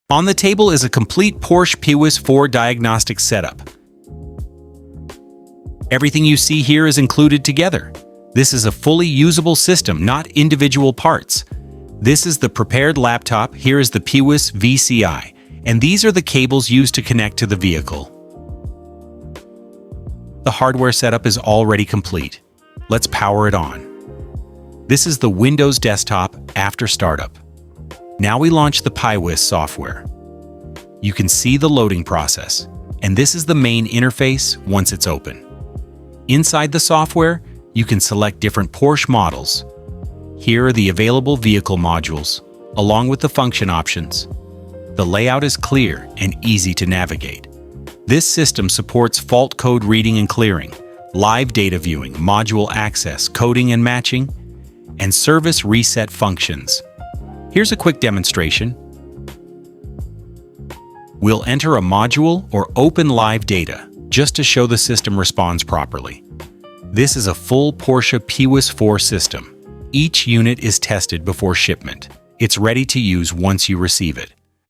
On the table is a complete Porsche PIWIS4 Diagnostic setup. Everything you see here is included together. This is a fully usable system, not individual parts. This is the prepared laptop, here is the PIWIS VCI, and these are the cables used to connect to the vehicle. The hardware setup is already complete. Let's power it on. This is the Windows desktop after startup. Now we launch the PIWIS software. You can see the loading process, and this is the main interface once it's open. Inside the software, you can select different Porsche models. Here are the available vehicle modules, along with the function options. The layout is clear and easy to navigate. This system supports fault code reading and clearing, live data viewing, module access, coding and matching, and service reset functions. Here's a quick demonstration. We'll enter a module or open live data just to show the system responds properly. This is a full Porsche PIWIS4 system. Each unit is tested before shipment. It's ready to use once you receive it.